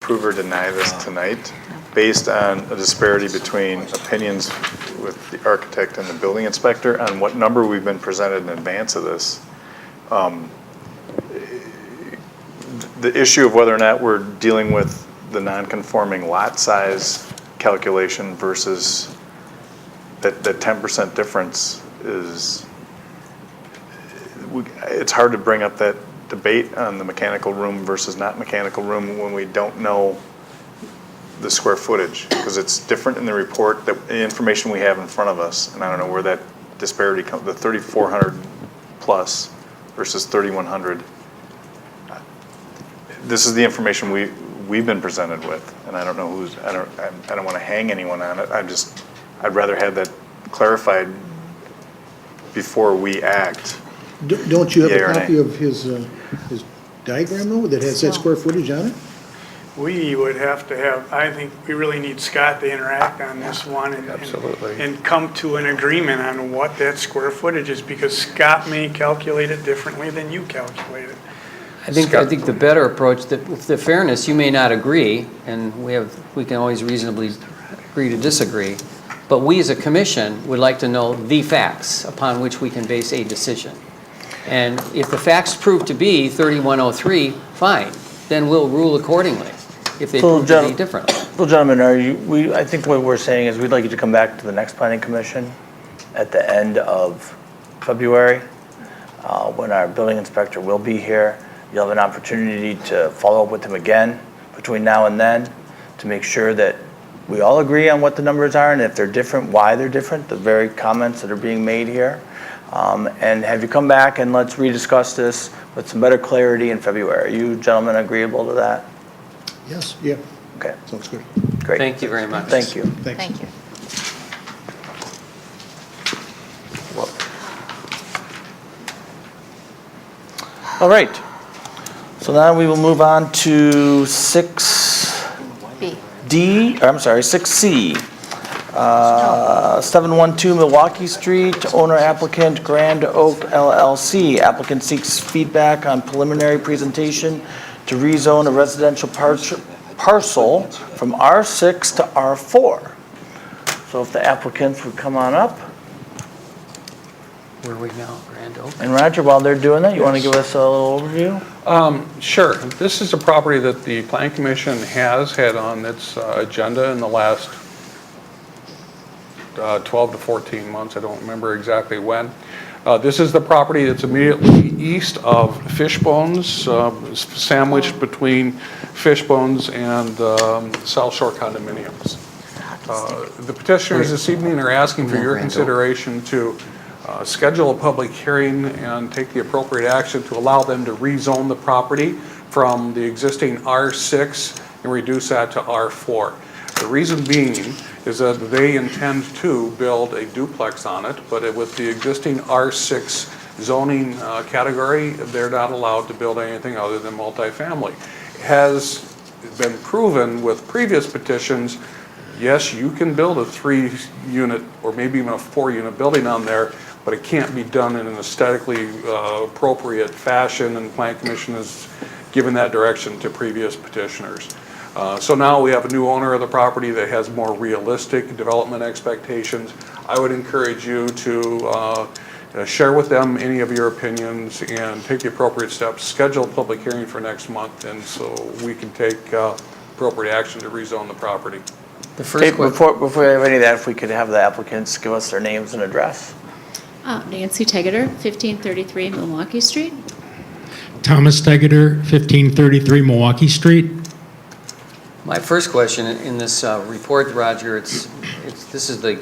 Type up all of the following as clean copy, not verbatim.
approve or deny this tonight based on a disparity between opinions with the architect and the building inspector on what number we've been presented in advance of this. The issue of whether or not we're dealing with the non-conforming lot size calculation versus that 10% difference is, it's hard to bring up that debate on the mechanical room versus not mechanical room when we don't know the square footage, because it's different in the report, the information we have in front of us, and I don't know where that disparity comes, the 3,400 plus versus 3,100. This is the information we've been presented with, and I don't know who's, I don't want to hang anyone on it. I'd rather have that clarified before we act. Don't you have Yea a or copy nay? of his diagram though, that has that square footage on it? We would have to have, I think we really need Scott to interact on this one and come to an agreement on what that square footage is, because Scott may calculate it differently than you calculate it. I think the better approach, that with the fairness, you may not agree, and we can always reasonably agree to disagree, but we as a commission would like to know the facts upon which we can base a decision. And if the facts prove to be 3103, fine, then we'll rule accordingly. If they prove to be different. Well, gentlemen, I think what we're saying is we'd like you to come back to the next planning commission at the end of February, when our building inspector will be here. You'll have an opportunity to follow up with him again between now and then to make sure that we all agree on what the numbers are, and if they're different, why they're different, the very comments that are being made here. And have you come back and let's rediscuss this with some better clarity in February. Are you gentlemen agreeable to that? Yes, yeah. Okay, Sounds good. great. Thank you very much. Thank you. Thanks. Thank you. All right. So now we will move on to 6C. 712 Milwaukee Street, owner applicant Grand Oak LLC. Applicant seeks feedback on preliminary presentation to rezone a residential parcel from R6 to R4. So if the applicants would come on up. Where are we now, Grand Oak? And Roger, while they're doing that, you want to give us a little overview? Sure. This is a property that the Planning Commission has had on its agenda in the last 12 to 14 months. I don't remember exactly when. This is the property that's immediately east of Fishbones, sandwiched between Fishbones and South Shore condominiums. The petitioners this evening are asking for your consideration to schedule a public hearing and take the appropriate action to allow them to rezone the property from the existing R6 and reduce that to R4. The reason being is that they intend to build a duplex on it, but with the existing R6 zoning category, they're not allowed to build anything other than multifamily. It has been proven with previous petitions, yes, you can build a 3-unit or maybe even a 4-unit building on there, but it can't be done in an aesthetically appropriate fashion, and the Planning Commission has given that direction to previous petitioners. So now we have a new owner of the property that has more realistic development expectations. I would encourage you to share with them any of your opinions and take the appropriate steps. Schedule a public hearing for next month, and so we can take appropriate action to rezone the property. The first Before we have any of that, if we could have the applicants give us their names and address. Nancy Tegeter, 1533 Milwaukee Street. Thomas Tegeter, 1533 Milwaukee Street. My first question in this report, Roger, this is the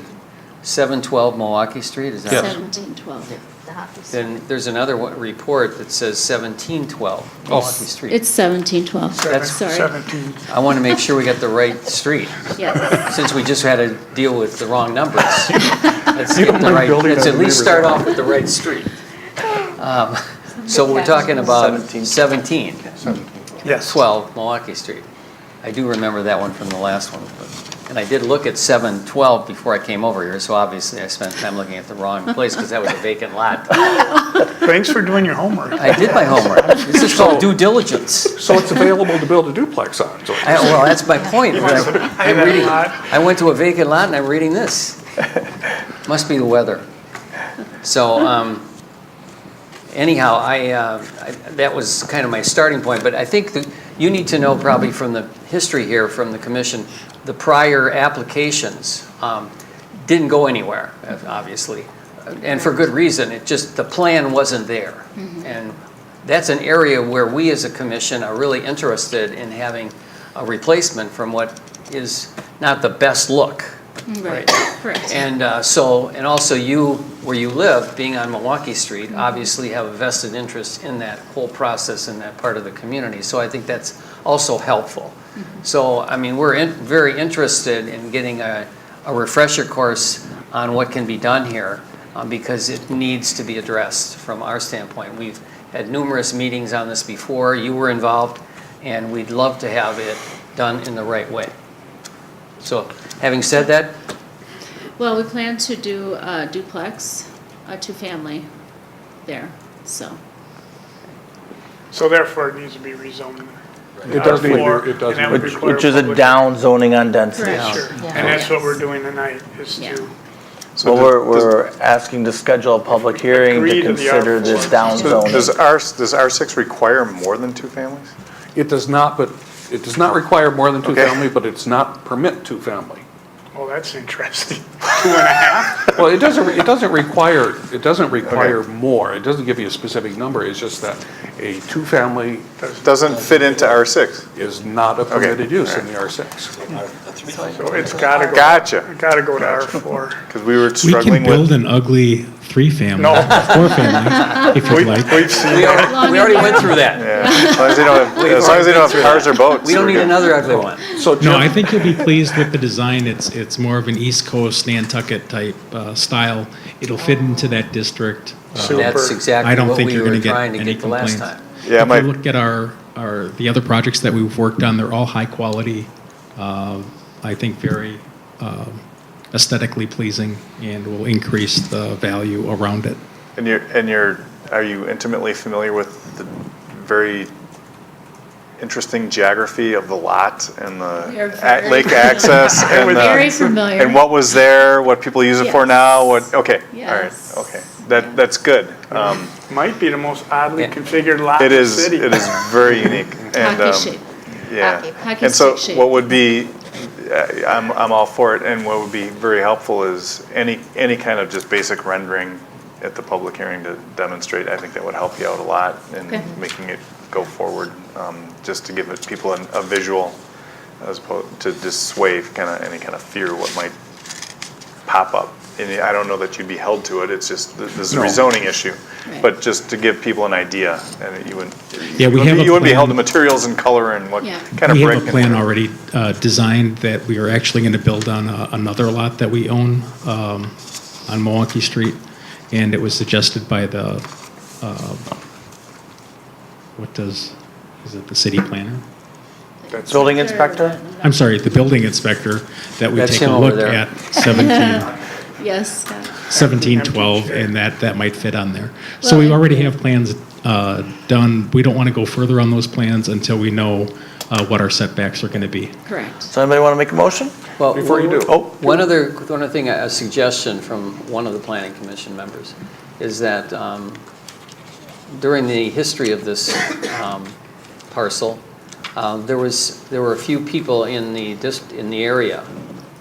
712 Milwaukee Street, is that? Yes. 1712. Then there's another report that says 1712 Milwaukee Street. It's 1712. That's- Sorry. 17. I want to make sure we got the right street, Yes. since we just had to deal with the wrong numbers. Let's You don't mind building let's on at the least neighbor's start land. off with the right street. So we're talking about 1712 Yes. Milwaukee Street. I do remember that one from the last one. And I did look at 712 before I came over here, so obviously I spent time looking at the wrong place because that was a vacant lot. Thanks for doing your homework. I did my homework. This is called due diligence. So it's available to build a duplex on, so. Well, that's my point. wants to buy I'm that reading, lot. I went to a vacant lot and I'm reading this. Must be the weather. So anyhow, that was kind of my starting point, but I think that you need to know probably from the history here from the commission, the prior applications didn't go anywhere, obviously, and for good reason. It just, the plan wasn't there. And that's an area where we as a commission are really interested in having a replacement from what is not the best look. Right, correct. And and also you, where you live, being on Milwaukee Street, obviously have a vested interest in that whole process in that part of the community. So I think that's also helpful. So, I mean, we're very interested in getting a refresher course on what can be done here because it needs to be addressed from our standpoint. We've had numerous meetings on this before. You were involved, and we'd love to have it done in the right way. So, having said that, Well, we plan to do a duplex, a two-family there, so. So therefore, it needs to be rezoned. It does need to be- R4, it does and that need would to Which, require which is a public- down zoning on density. Correct. Sure, Yeah. and that's what we're doing tonight, is Yeah. to, So Well, we're asking to schedule a public hearing Agree to to the consider R4. this down So zoning. does R6 require more than two families? It does not, but it does not require more than two Okay. family, but it's not permit two family. oh, that's interesting. 2.5? Well, it doesn't require more. It doesn't give you a specific number. It's just that a two-family Doesn't fit into R6. is not a permitted use in the R6. So it's gotta go. Gotcha. It gotta go to R4. Because we were We struggling can build with, an ugly three-family, No. four-family, if you'd like. We've seen we that. already went through that. yeah, as long as they don't have, as long as they don't have cars or boats. We don't we're need good. another ugly one. So No, I Jim, think you'll be pleased with the design. It's more of an East Coast Nantucket type style. It'll fit into that district. Super. That's I exactly don't what think we you're were gonna get trying to any get the last complaints. time. Yeah, If you look at the other projects that we've worked on, they're all high quality, I think very aesthetically pleasing, and will increase the value around it. And are you intimately familiar with the very interesting geography of the lot and We are the very lake access and Very the, familiar. and what was there, what people use it for Yes. now, okay, all right, Yes. okay. That's good. Might be the most oddly Yeah. configured lot It in the is, city. it is very unique. And, Hockey shape. yeah. Hockey And so stick shape. what would be, I'm all for it, and what would be very helpful is any kind of just basic rendering at the public hearing to demonstrate. I think that would help you out a lot in Okay. making it go forward, just to give people a visual as opposed to dissuade any kind of fear what might pop up. And I don't know that you'd be held to it, it's just, this is a rezoning issue. Right. But just to give people an idea, and you wouldn't, Yeah, we have a you wouldn't be held to plan. materials and color and what Yeah. kind of We brick. have a plan already designed that we are actually going to build on another lot that we own on Milwaukee Street, and it was suggested by the, is it the city planner? Building inspector? I'm sorry, the building inspector, that we That's take a him over look there. at Yes, Scott. 1712, and that might fit on there. So we already have plans done. We don't want to go further on those plans until we know what our setbacks are going to be. Correct. Does anybody want to make a motion? Well, Before you do. Oh, one other thing, a suggestion from one of the planning commission members is that during the history of this parcel, there were a few people in the area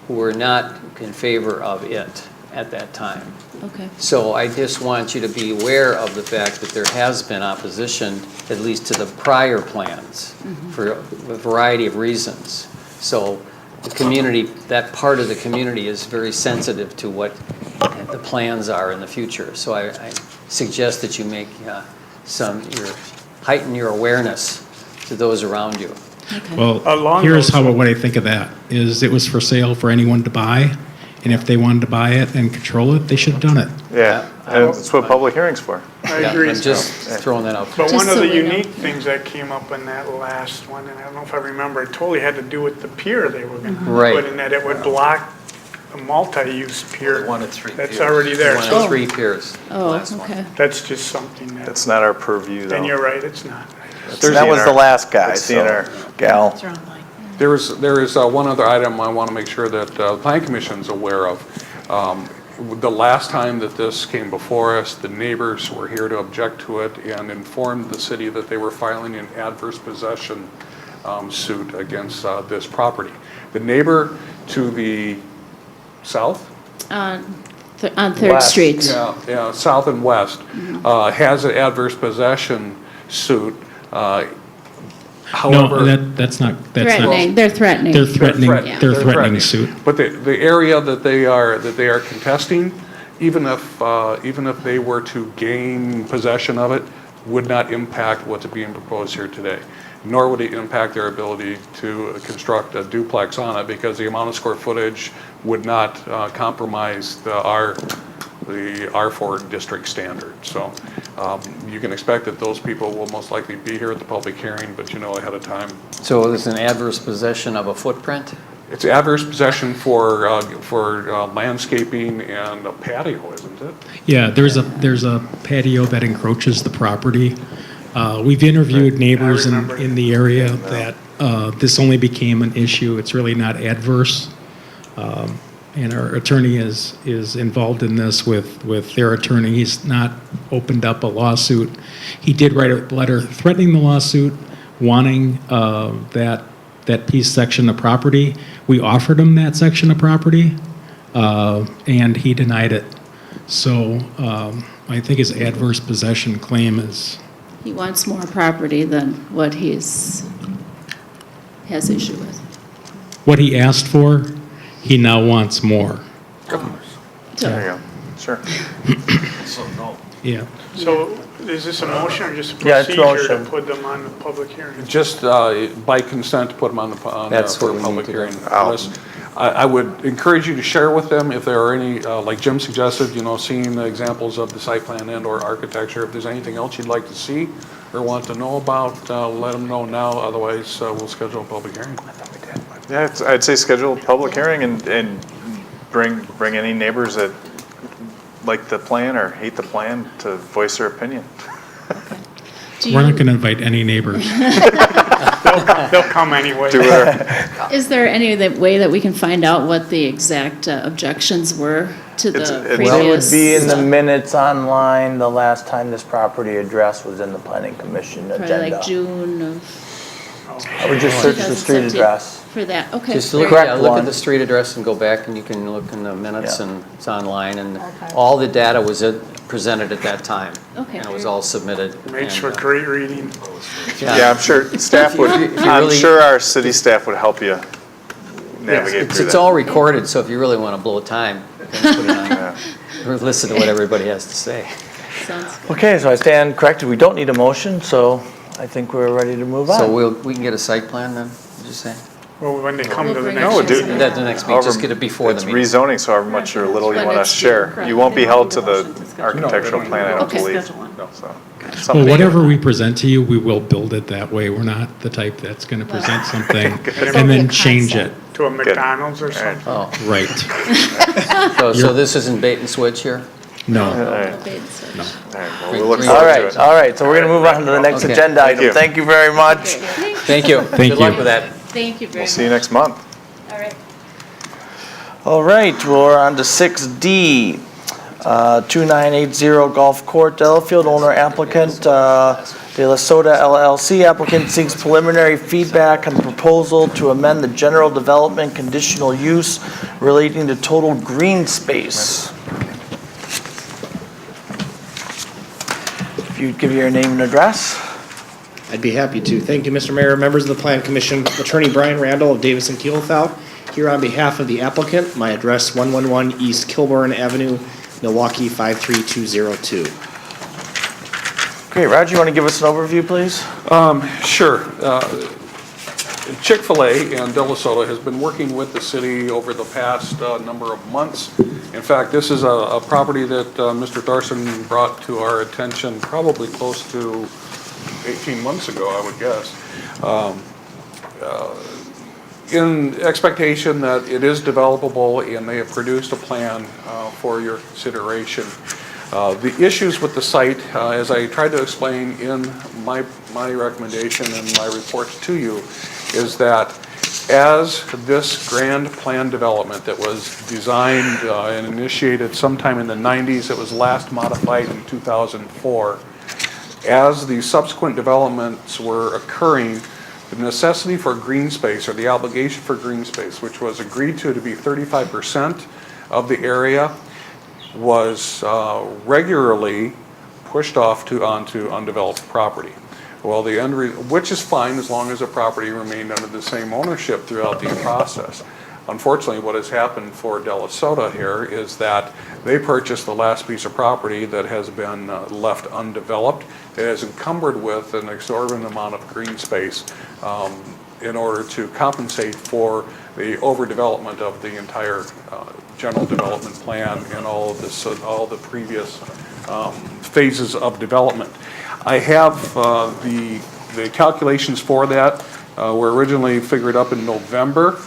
who were not in favor of it at that time. Okay. So I just want you to be aware of the fact that there has been opposition, at least to the prior plans, for a variety of reasons. So the community, that part of the community is very sensitive to what the plans are in the future. So I suggest that you make heighten your awareness to those around you. Okay. Well, Along here's those- what I think of that, is it was for sale for anyone to buy, and if they wanted to buy it and control it, they should have done it. Yeah, and that's what public hearing's for. I Yeah, agree. I'm just throwing that out. But Just one of so the we know. unique things that came up in that last one, and I don't know if I remember, it totally had to do with the pier they were gonna Right. put in, that it would block a multi-use pier. They wanted 3 That's piers. already there, One of so 3 piers. Oh, last one. okay. that's just something that, That's not our purview, though. and you're right, it's not. That was the last guy, That's so, DNR. gal. There is one other item I want to make sure that the Plan Commission's aware of. The last time that this came before us, the neighbors were here to object to it and informed the city that they were filing an adverse possession suit against this property. The neighbor to the south? On Third West. Street. Yeah, south and west, has an adverse possession suit. No, However, that's not. Threatening, they're threatening. They're threatening, threatening. they're They're threatening threatening. suit. But the area that they are contesting, even if they were to gain possession of it, would not impact what's being proposed here today. Nor would it impact their ability to construct a duplex on it, because the amount of square footage would not compromise the R4 district standard. So you can expect that those people will most likely be here at the public hearing, but you know ahead of time. So it's an adverse possession of a footprint? It's adverse possession for landscaping and a patio, isn't it? Yeah, there's a patio that encroaches the property. We've interviewed neighbors remember. in the area that this only became an issue. It's really not adverse. And our attorney is involved in this with their attorney. He's not opened up a lawsuit. He did write a letter threatening the lawsuit, wanting that piece section of property. We offered him that section of property, and he denied it. So I think his adverse possession claim is, He wants more property than what has issue with. what he asked for, he now wants more. There you go. Sure. So, no. Yeah. So is this a motion or just a Yeah, it's procedure to motion. put them on the public hearing? Just by consent to put them on That's for what we public need to do. hearing list. I would encourage you to share with them if there are any, like Jim suggested, seeing the examples of the site plan and/or architecture. If there's anything else you'd like to see or want to know about, let them know now. Otherwise, we'll schedule a public hearing. Yeah, I'd say schedule a public hearing and bring any neighbors that like the plan or hate the plan to voice their opinion. We're not going to invite any neighbors. They'll come anyway. Do whatever. Is there any way that we can find out what the exact objections were to the It's- previous? It would be in the minutes online, the last time this property address was in the planning commission Probably agenda. like June of I would just search the street 2017. address. For that, okay. Just look, Correct yeah, look one. at the street address and go back, and you can look in the minutes, Yeah. and it's online, and all the data was presented at that time. Okay. And it was all submitted. Makes and, for great reading. Yeah, I'm sure staff would, If you I'm really- sure our city staff would help you navigate It's, through it's that. all recorded, so if you really want to blow time, then put it on, Yeah. or listen to what everybody has to say. Sounds good. Okay, so I stand corrected. We don't need a motion, so I think we're ready to move on. So we can get a site plan then, did you say? Well, when they come to the We'll next. bring it. meeting. That's the next meeting, just get it before the It's meeting. rezoning, so however much or little you When want to it's due, share. correct. You won't be held to the architectural plan, I don't Okay. believe. Schedule one. So, Well, something- whatever we present to you, we will build it that way. We're not the type that's going to present something and then change it. To a McDonald's or something. Oh, Right. so this isn't bait and switch here? No. All right, Okay, so- all right, well, we'll look All forward to All it. right, all right, so we're gonna move on to the next Okay. agenda Thank item. you. Thank you very much. Thank you. Thank Good luck you. with that. Thank you very We'll much. see you next month. All right. All right, we're on to 6D. 2980 Golf Court, Delafield, owner applicant, De La Soda LLC. Applicant seeks preliminary feedback on proposal to amend the general development conditional use relating to total green space. If you'd give your name and address. I'd be happy to. Thank you, Mr. Mayor, members of the Plan Commission. Attorney Brian Randall of Davis and Keelthau, here on behalf of the applicant. My address, 111 East Kilburn Avenue, Milwaukee, 53202. Great, Roger, you want to give us an overview, please? Sure. Chick-fil-A and Delafield has been working with the city over the past number of months. In fact, this is a property that Mr. Thorson brought to our attention probably close to 18 months ago, I would guess, in expectation that it is developable, and they have produced a plan for your consideration. The issues with the site, as I tried to explain in my recommendation and my reports to you, is that as this grand plan development that was designed and initiated sometime in the 90s, it was last modified in 2004, as the subsequent developments were occurring, the necessity for green space, or the obligation for green space, which was agreed to be 35% of the area, was regularly pushed off onto undeveloped property. Well, which is fine as long as the property remained under the same ownership throughout the process. Unfortunately, what has happened for Delafield here is that they purchased the last piece of property that has been left undeveloped. It is encumbered with an exorbitant amount of green space in order to compensate for the overdevelopment of the entire general development plan and all the previous phases of development. I have the calculations for that were originally figured up in November.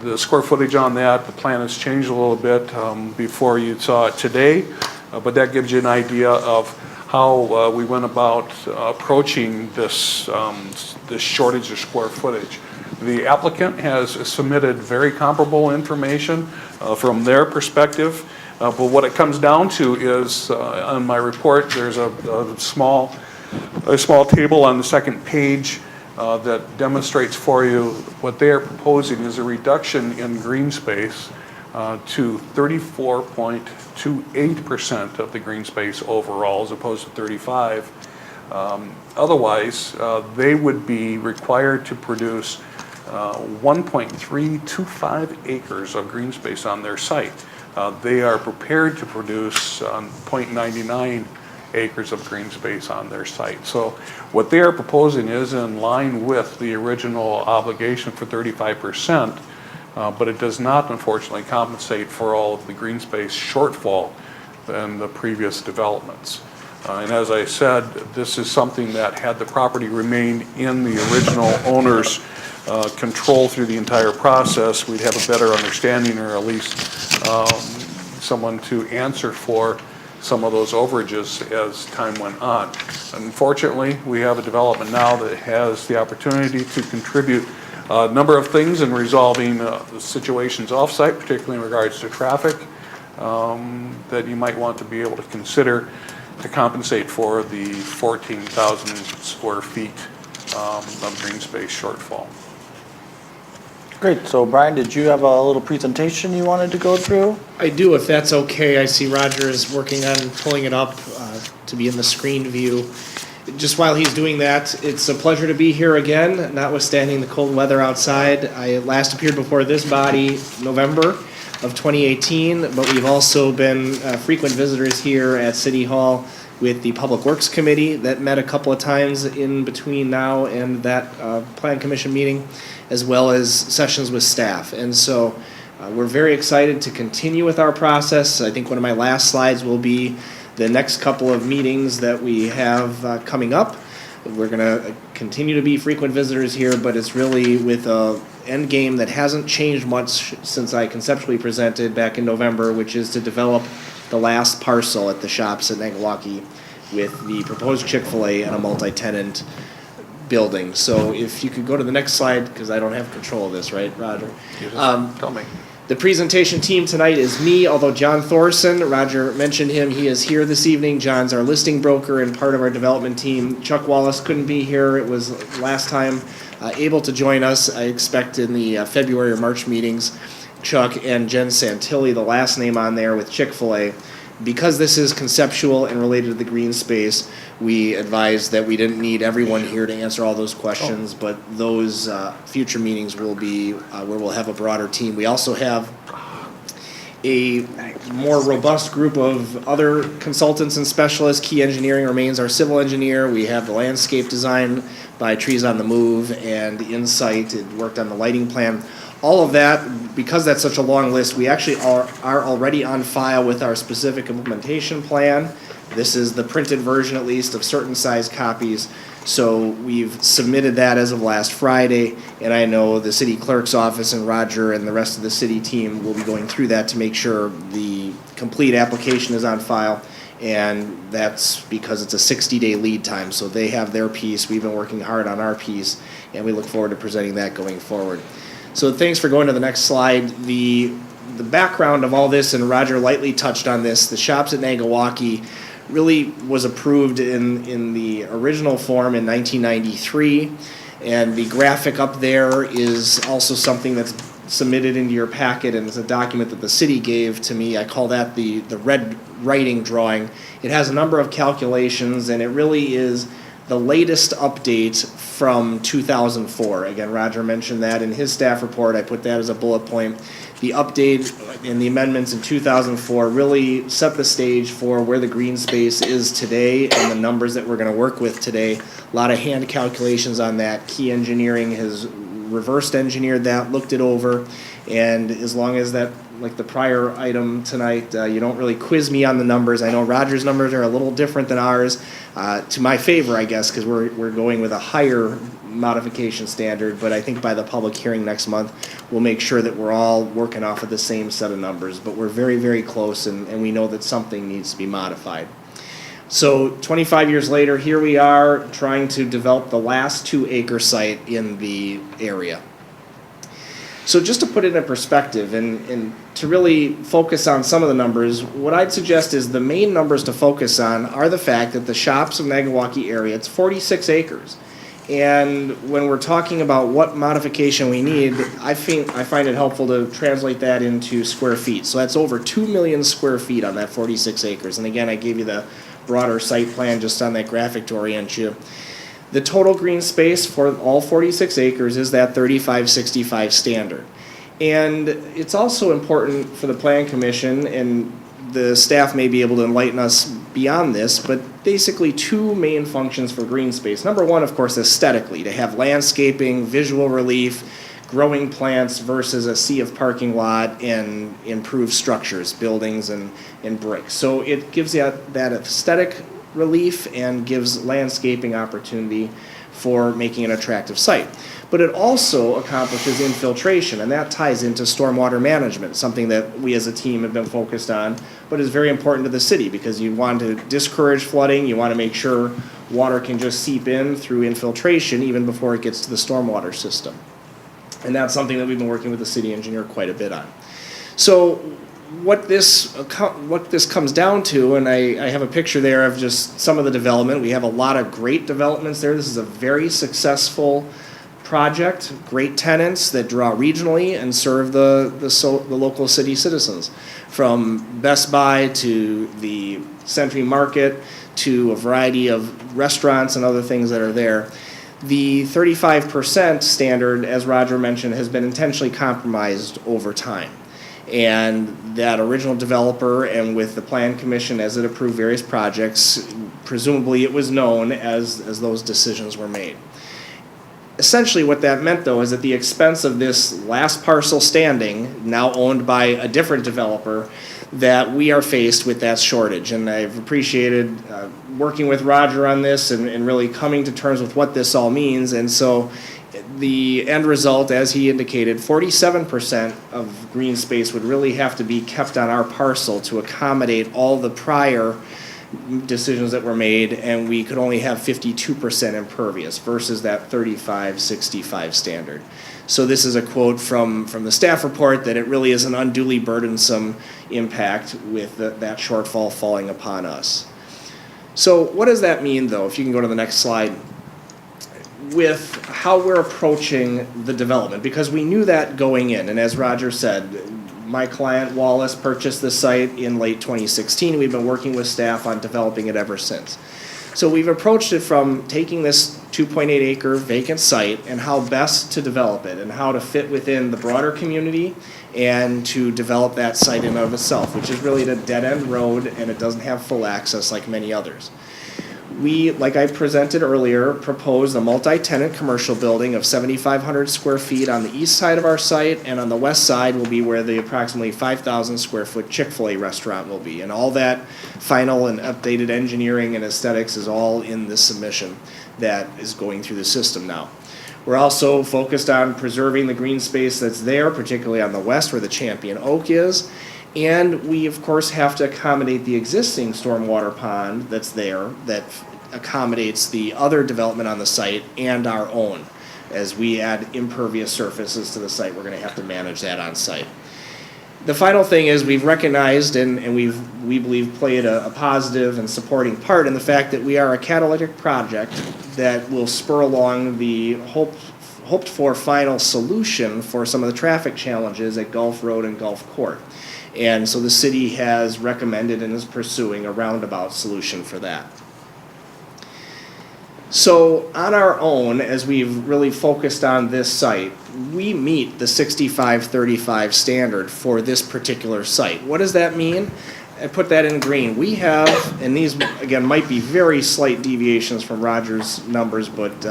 The square footage on that, the plan has changed a little bit before you saw it today, but that gives you an idea of how we went about approaching this shortage of square footage. The applicant has submitted very comparable information from their perspective, but what it comes down to is, on my report, there's a small table on the second page that demonstrates for you what they are proposing is a reduction in green space to 34.28% of the green space overall, as opposed to 35. Otherwise, they would be required to produce 1.325 acres of green space on their site. They are prepared to produce 0.99 acres of green space on their site. So what they are proposing is in line with the original obligation for 35%, but it does not unfortunately compensate for all of the green space shortfall in the previous developments. And as I said, this is something that had the property remained in the original owner's control through the entire process, we'd have a better understanding, or at least someone to answer for some of those overages as time went on. Unfortunately, we have a development now that has the opportunity to contribute a number of things in resolving the situations off-site, particularly in regards to traffic, that you might want to be able to consider to compensate for the 14,000 square feet of green space shortfall. Great, so Brian, did you have a little presentation you wanted to go through? I do, if that's okay. I see Roger is working on pulling it up to be in the screen view. Just while he's doing that, it's a pleasure to be here again, notwithstanding the cold weather outside. I last appeared before this body November of 2018, but we've also been frequent visitors here at City Hall with the Public Works Committee that met a couple of times in between now and that Plan Commission meeting, as well as sessions with staff. And so we're very excited to continue with our process. I think one of my last slides will be the next couple of meetings that we have coming up. We're going to continue to be frequent visitors here, but it's really with a end game that hasn't changed much since I conceptually presented back in November, which is to develop the last parcel at the shops at Nagelwaukie with the proposed Chick-fil-A and a multi-tenant building. So if you could go to the next slide, because I don't have control of this, right, Roger? Tell me. The presentation team tonight is me, although John Thorson, Roger mentioned him, he is here this evening. John's our listing broker and part of our development team. Chuck Wallace couldn't be here. It was last time able to join us, I expect, in the February or March meetings. Chuck and Jen Santilli, the last name on there with Chick-fil-A. Because this is conceptual and related to the green space, we advised that we didn't need everyone here to answer all those questions, but those future meetings will be where we'll have a broader team. We also have a more robust group of other consultants and specialists. Key Engineering remains our civil engineer. We have the landscape design by Trees on the Move and Insight. It worked on the lighting plan. All of that, because that's such a long list, we actually are already on file with our specific implementation plan. This is the printed version, at least, of certain size copies. So we've submitted that as of last Friday, and I know the city clerk's office and Roger and the rest of the city team will be going through that to make sure the complete application is on file. And that's because it's a 60-day lead time, so they have their piece. We've been working hard on our piece, and we look forward to presenting that going forward. So thanks for going to the next slide. The background of all this, and Roger lightly touched on this, the shops at Nagawaki really was approved in the original form in 1993, and the graphic up there is also something that's submitted into your packet, and it's a document that the city gave to me. I call that the red writing drawing. It has a number of calculations, and it really is the latest update from 2004. Again, Roger mentioned that in his staff report. I put that as a bullet point. The update and the amendments in 2004 really set the stage for where the green space is today and the numbers that we're going to work with today. A lot of hand calculations on that. Key Engineering has reversed engineered that, looked it over, and as long as that, like the prior item tonight, you don't really quiz me on the numbers. I know Roger's numbers are a little different than ours, to my favor, I guess, because we're going with a higher modification standard, but I think by the public hearing next month, we'll make sure that we're all working off of the same set of numbers, but we're very, very close, and we know that something needs to be modified. So 25 years later, here we are trying to develop the last 2-acre site in the area. So just to put it in perspective and to really focus on some of the numbers, what I'd suggest is the main numbers to focus on are the fact that the shops of Nagawaki area, it's 46 acres. And when we're talking about what modification we need, I find it helpful to translate that into square feet. So that's over 2 million square feet on that 46 acres. And again, I gave you the broader site plan just on that graphic to orient you. The total green space for all 46 acres is that 3565 standard. And it's also important for the Plan Commission, and the staff may be able to enlighten us beyond this, but basically 2 main functions for green space. Number one, of course, aesthetically, to have landscaping, visual relief, growing plants versus a sea of parking lot and improved structures, buildings and bricks. So it gives you that aesthetic relief and gives landscaping opportunity for making an attractive site. But it also accomplishes infiltration, and that ties into stormwater management, something that we as a team have been focused on, but is very important to the city because you want to discourage flooding, you want to make sure water can just seep in through infiltration even before it gets to the stormwater system. And that's something that we've been working with the city engineer quite a bit on. So what this comes down to, and I have a picture there of just some of the development. We have a lot of great developments there. This is a very successful project, great tenants that draw regionally and serve the local city citizens. From Best Buy to the Century Market to a variety of restaurants and other things that are there. The 35% standard, as Roger mentioned, has been intentionally compromised over time. And that original developer, and with the Plan Commission as it approved various projects, presumably it was known as those decisions were made. Essentially what that meant, though, is at the expense of this last parcel standing, now owned by a different developer, that we are faced with that shortage. And I've appreciated working with Roger on this and really coming to terms with what this all means. And so the end result, as he indicated, 47% of green space would really have to be kept on our parcel to accommodate all the prior decisions that were made, and we could only have 52% impervious versus that 35-65 standard. So this is a quote from the staff report that it really is an unduly burdensome impact with that shortfall falling upon us. So what does that mean, though? If you can go to the next slide. With how we're approaching the development, because we knew that going in, and as Roger said, my client Wallace purchased the site in late 2016. We've been working with staff on developing it ever since. So we've approached it from taking this 2.8 acre vacant site and how best to develop it and how to fit within the broader community and to develop that site in and of itself, which is really a dead-end road and it doesn't have full access like many others. We, like I presented earlier, proposed a multi-tenant commercial building of 7,500 square feet on the east side of our site, and on the west side will be where the approximately 5,000 square foot Chick-fil-A restaurant will be. And all that final and updated engineering and aesthetics is all in this submission that is going through the system now. We're also focused on preserving the green space that's there, particularly on the west where the Champion Oak is. And we, of course, have to accommodate the existing stormwater pond that's there that accommodates the other development on the site and our own. As we add impervious surfaces to the site, we're going to have to manage that on site. The final thing is we've recognized and we believe played a positive and supporting part in the fact that we are a catalytic project that will spur along the hoped for final solution for some of the traffic challenges at Gulf Road and Gulf Court. And so the city has recommended and is pursuing a roundabout solution for that. So on our own, as we've really focused on this site, we meet the 65-35 standard for this particular site. What does that mean? I put that in green. We have, and these again might be very slight deviations from Roger's numbers, but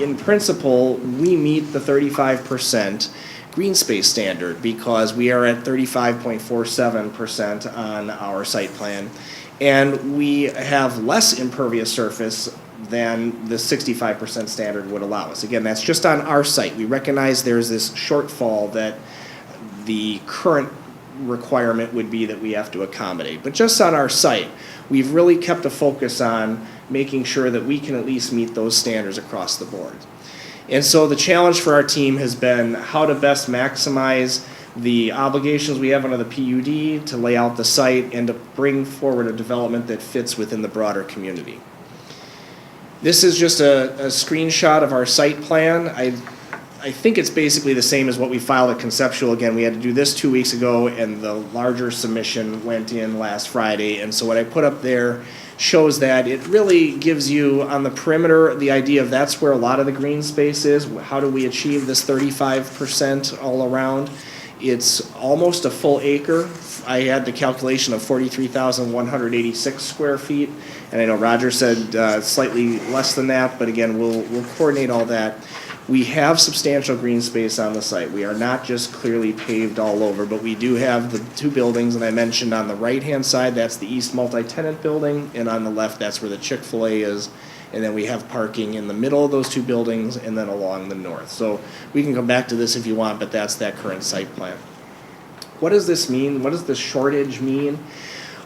in principle, we meet the 35% green space standard because we are at 35.47% on our site plan, and we have less impervious surface than the 65% standard would allow us. Again, that's just on our site. We recognize there's this shortfall that the current requirement would be that we have to accommodate. But just on our site, we've really kept a focus on making sure that we can at least meet those standards across the board. And so the challenge for our team has been how to best maximize the obligations we have under the PUD to lay out the site and to bring forward a development that fits within the broader community. This is just a screenshot of our site plan. I think it's basically the same as what we filed at conceptual. Again, we had to do this 2 weeks ago and the larger submission went in last Friday. And so what I put up there shows that it really gives you on the perimeter the idea of that's where a lot of the green space is. How do we achieve this 35% all around? It's almost a full acre. I had the calculation of 43,186 square feet, and I know Roger said slightly less than that, but again, we'll coordinate all that. We have substantial green space on the site. We are not just clearly paved all over, but we do have the two buildings that I mentioned on the right-hand side. That's the east multi-tenant building, and on the left, that's where the Chick-fil-A is. And then we have parking in the middle of those two buildings and then along the north. So we can come back to this if you want, but that's that current site plan. What does this mean? What does the shortage mean?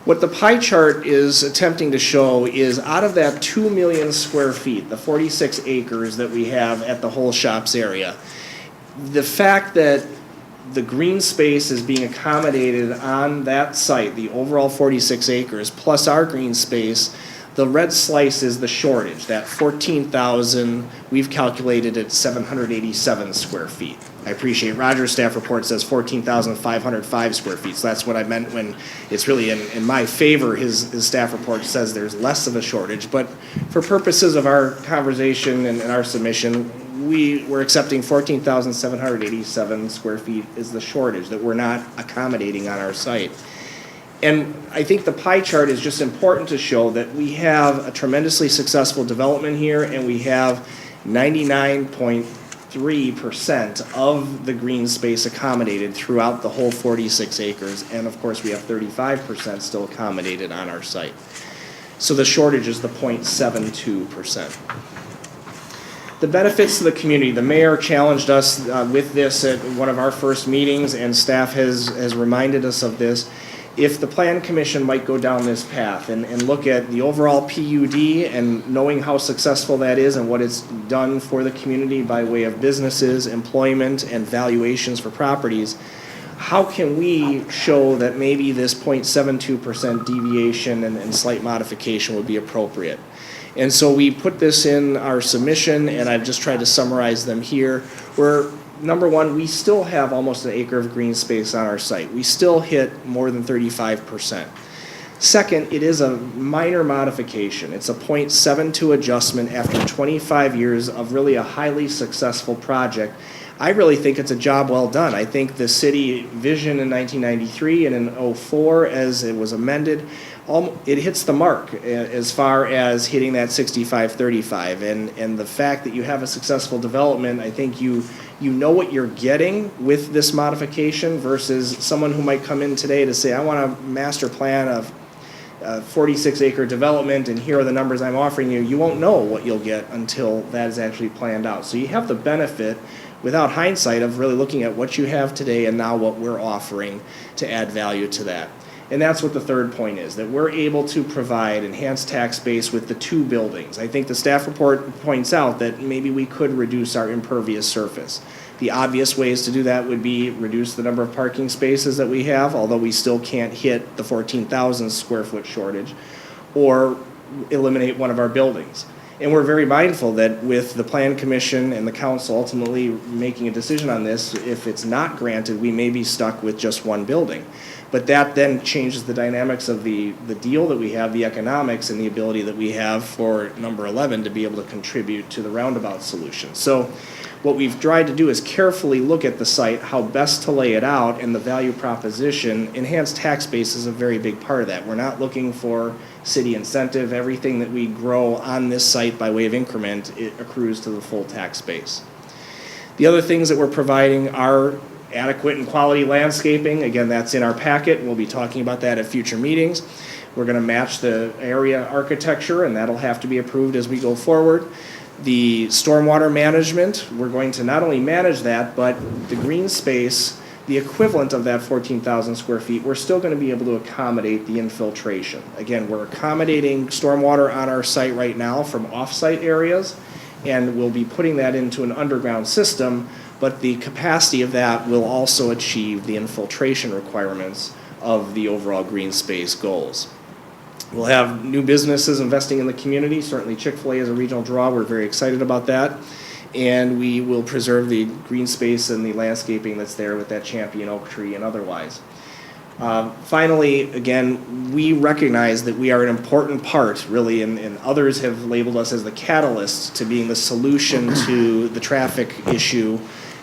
What the pie chart is attempting to show is out of that 2 million square feet, the 46 acres that we have at the whole shops area, the fact that the green space is being accommodated on that site, the overall 46 acres, plus our green space, the red slice is the shortage, that 14,000, we've calculated at 787 square feet. I appreciate Roger's staff report says 14,505 square feet, so that's what I meant when it's really in my favor. His staff report says there's less of a shortage, but for purposes of our conversation and our submission, we're accepting 14,787 square feet is the shortage that we're not accommodating on our site. And I think the pie chart is just important to show that we have a tremendously successful development here, and we have 99.3% of the green space accommodated throughout the whole 46 acres. And of course, we have 35% still accommodated on our site. So the shortage is the 0.72%. The benefits to the community. The mayor challenged us with this at one of our first meetings, and staff has reminded us of this. If the Plan Commission might go down this path and look at the overall PUD and knowing how successful that is and what it's done for the community by way of businesses, employment, and valuations for properties, how can we show that maybe this 0.72% deviation and slight modification would be appropriate? And so we put this in our submission, and I've just tried to summarize them here. Number one, we still have almost an acre of green space on our site. We still hit more than 35%. Second, it is a minor modification. It's a .72 adjustment after 25 years of really a highly successful project. I really think it's a job well done. I think the city vision in 1993 and in '04, as it was amended, it hits the mark as far as hitting that 65-35. And the fact that you have a successful development, I think you know what you're getting with this modification versus someone who might come in today to say, I want a master plan of 46-acre development, and here are the numbers I'm offering you. You won't know what you'll get until that is actually planned out. So you have the benefit, without hindsight, of really looking at what you have today and now what we're offering to add value to that. And that's what the third point is, that we're able to provide enhanced tax base with the two buildings. I think the staff report points out that maybe we could reduce our impervious surface. The obvious ways to do that would be reduce the number of parking spaces that we have, although we still can't hit the 14,000 square foot shortage, or eliminate one of our buildings. And we're very mindful that with the Plan Commission and the council ultimately making a decision on this, if it's not granted, we may be stuck with just one building. But that then changes the dynamics of the deal that we have, the economics, and the ability that we have for number 11 to be able to contribute to the roundabout solution. So what we've tried to do is carefully look at the site, how best to lay it out, and the value proposition. Enhanced tax base is a very big part of that. We're not looking for city incentive. Everything that we grow on this site by way of increment, it accrues to the full tax base. The other things that we're providing are adequate and quality landscaping. Again, that's in our packet. We'll be talking about that at future meetings. We're going to match the area architecture, and that'll have to be approved as we go forward. The stormwater management, we're going to not only manage that, but the green space, the equivalent of that 14,000 square feet, we're still going to be able to accommodate the infiltration. Again, we're accommodating stormwater on our site right now from off-site areas, and we'll be putting that into an underground system, but the capacity of that will also achieve the infiltration requirements of the overall green space goals. We'll have new businesses investing in the community. Certainly Chick-fil-A is a regional draw. We're very excited about that. And we will preserve the green space and the landscaping that's there with that champion oak tree and otherwise. Finally, again, we recognize that we are an important part, really, and others have labeled us as the catalyst to being the solution to the traffic issue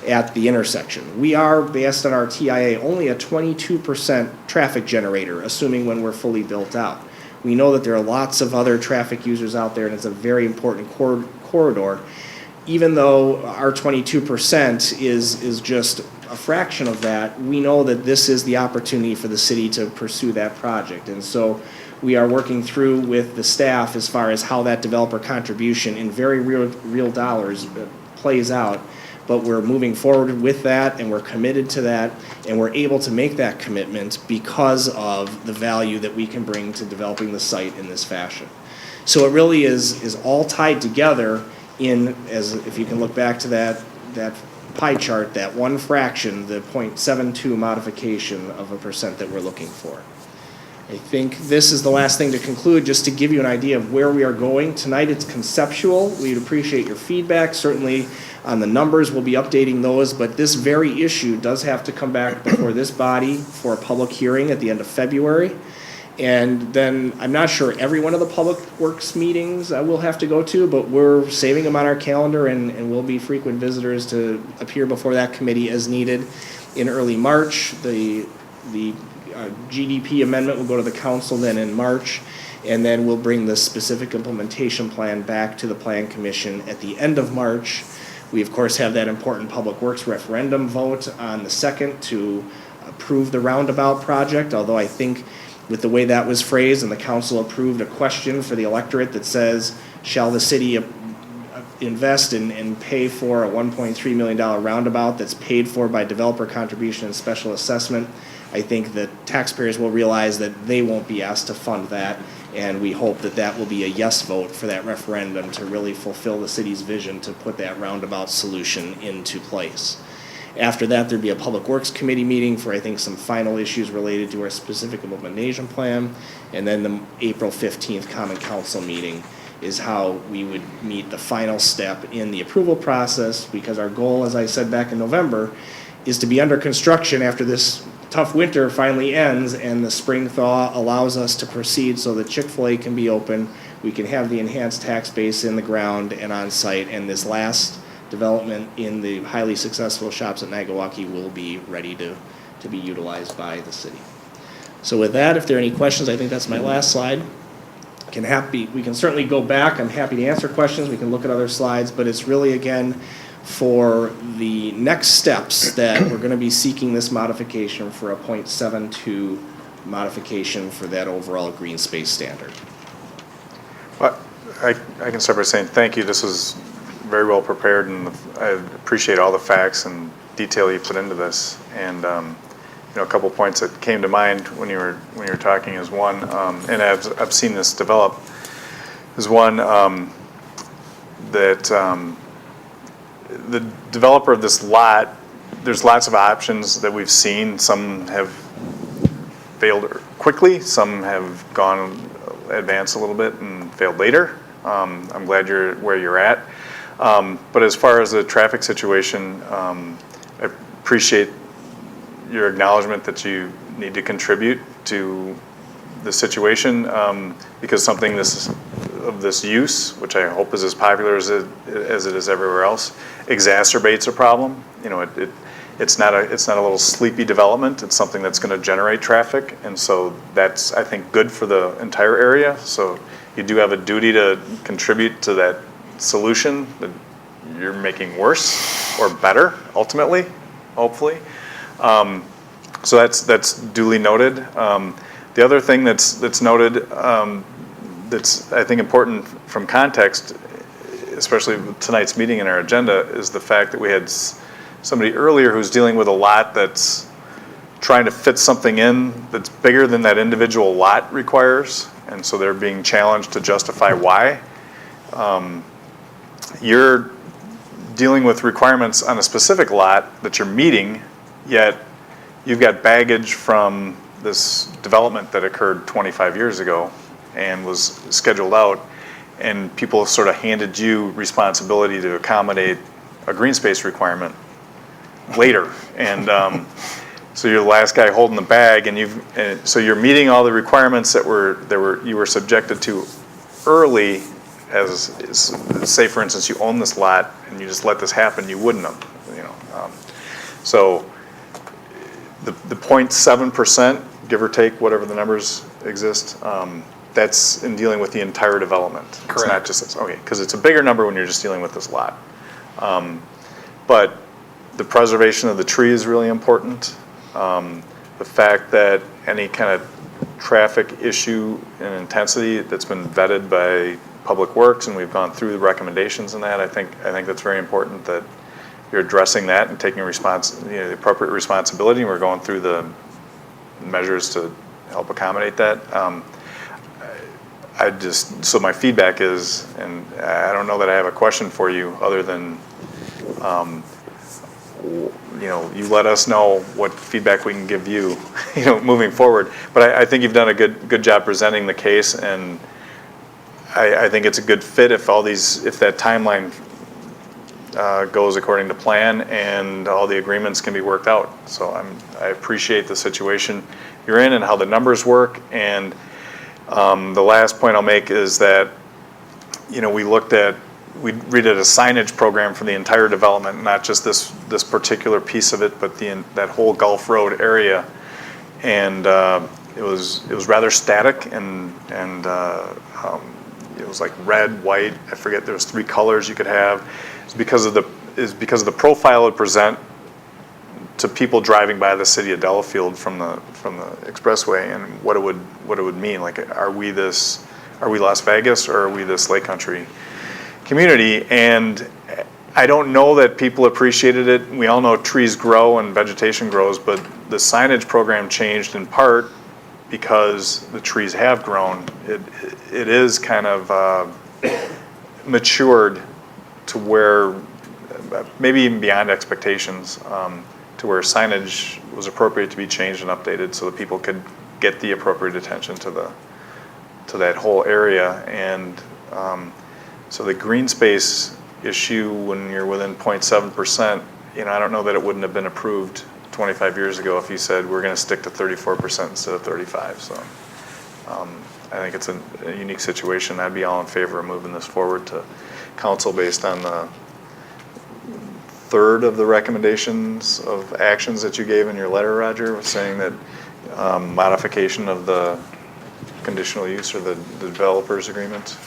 at the intersection. We are, based on our TIA, only a 22% traffic generator, assuming when we're fully built out. We know that there are lots of other traffic users out there, and it's a very important corridor. Even though our 22% is just a fraction of that, we know that this is the opportunity for the city to pursue that project. And so we are working through with the staff as far as how that developer contribution in very real dollars plays out. But we're moving forward with that, and we're committed to that, and we're able to make that commitment because of the value that we can bring to developing the site in this fashion. So it really is all tied together in, as if you can look back to that pie chart, that one fraction, the 0.72 modification of a percent that we're looking for. I think this is the last thing to conclude, just to give you an idea of where we are going. Tonight it's conceptual. We'd appreciate your feedback. Certainly on the numbers, we'll be updating those, but this very issue does have to come back before this body for a public hearing at the end of February. And then I'm not sure every one of the public works meetings I will have to go to, but we're saving them on our calendar, and we'll be frequent visitors to appear before that committee as needed. In early March, the GDP amendment will go to the council then in March, and then we'll bring the specific implementation plan back to the Plan Commission at the end of March. We, of course, have that important Public Works referendum vote on the 2nd to approve the roundabout project, although I think with the way that was phrased, and the council approved a question for the electorate that says, shall the city invest and pay for a $1.3 million roundabout that's paid for by developer contribution and special assessment? I think that taxpayers will realize that they won't be asked to fund that, and we hope that that will be a yes vote for that referendum to really fulfill the city's vision to put that roundabout solution into place. After that, there'd be a Public Works Committee meeting for, I think, some final issues related to our specific implementation plan, and then the April 15th Common Council meeting is how we would meet the final step in the approval process, because our goal, as I said back in November, is to be under construction after this tough winter finally ends and the spring thaw allows us to proceed so that Chick-fil-A can be open, we can have the enhanced tax base in the ground and on site, and this last development in the highly successful Shops at Niagawaki will be ready to be utilized by the city. So with that, if there are any questions, I think that's my last slide. We can certainly go back. I'm happy to answer questions. We can look at other slides, but it's really, again, for the next steps that we're going to be seeking this modification for a .72 modification for that overall green space standard. Well, I can start by saying thank you. This was very well prepared, and I appreciate all the facts and detail you put into this. And a couple points that came to mind when you were talking is one, and I've seen this develop, is one that the developer of this lot, there's lots of options that we've seen. Some have failed quickly, some have gone advanced a little bit and failed later. I'm glad you're where you're at. But as far as the traffic situation, I appreciate your acknowledgement that you need to contribute to the situation, because something of this use, which I hope is as popular as it is everywhere else, exacerbates a problem. It's not a little sleepy development. It's something that's going to generate traffic, and so that's, I think, good for the entire area. So you do have a duty to contribute to that solution that you're making worse or better ultimately, hopefully. So that's duly noted. The other thing that's noted, that's I think important from context, especially with tonight's meeting and our agenda, is the fact that we had somebody earlier who's dealing with a lot that's trying to fit something in that's bigger than that individual lot requires, and so they're being challenged to justify why. You're dealing with requirements on a specific lot that you're meeting, yet you've got baggage from this development that occurred 25 years ago and was scheduled out, and people sort of handed you responsibility to accommodate a green space requirement later. And so you're the last guy holding the bag, and so you're meeting all the requirements that you were subjected to early. As say, for instance, you own this lot and you just let this happen, you wouldn't have. So the 0.7%, give or take, whatever the numbers exist, that's in dealing with the entire development. Correct. It's not just this. Okay, because it's a bigger number when you're just dealing with this lot. But the preservation of the tree is really important. The fact that any kind of traffic issue and intensity that's been vetted by Public Works, and we've gone through the recommendations in that. I think that's very important that you're addressing that and taking the appropriate responsibility. And we're going through the measures to help accommodate that. So my feedback is, and I don't know that I have a question for you other than, you let us know what feedback we can give you, moving forward. But I think you've done a good job presenting the case, and I think it's a good fit if that timeline goes according to plan and all the agreements can be worked out. So I appreciate the situation you're in and how the numbers work. And the last point I'll make is that we redid a signage program for the entire development, not just this particular piece of it, but that whole Gulf Road area. And it was rather static, and it was like red, white. I forget. There was 3 colors you could have. It's because of the profile it would present to people driving by the city of Delafield from the expressway, and what it would mean. Like, are we Las Vegas, or are we this Lake Country community? And I don't know that people appreciated it. We all know trees grow and vegetation grows, but the signage program changed in part because the trees have grown. It is kind of matured to where, maybe even beyond expectations, to where signage was appropriate to be changed and updated so that people could get the appropriate attention to that whole area. And so the green space issue, when you're within 0.7%, I don't know that it wouldn't have been approved 25 years ago if you said we're going to stick to 34% instead of 35. So I think it's a unique situation. I'd be all in favor of moving this forward to council based on the third of the recommendations of actions that you gave in your letter, Roger, saying that modification of the conditional use or the developer's agreement.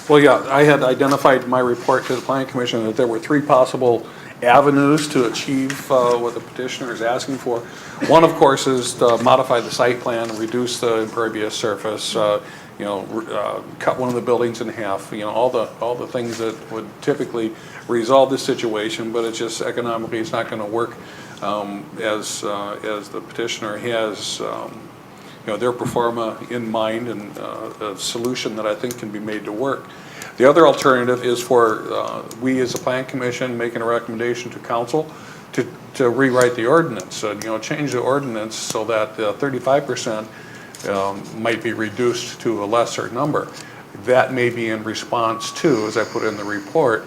Well, yeah, I had identified in my report to the planning commission that there were 3 possible avenues to achieve what the petitioner is asking for. One, of course, is to modify the site plan, reduce the impervious surface, cut one of the buildings in half, all the things that would typically resolve this situation, but it's just economically, it's not going to work as the petitioner has their pro forma in mind, and a solution that I think can be made to work. The other alternative is for we as a plan commission making a recommendation to council to rewrite the ordinance, change the ordinance so that 35% might be reduced to a lesser number. That may be in response to, as I put in the report,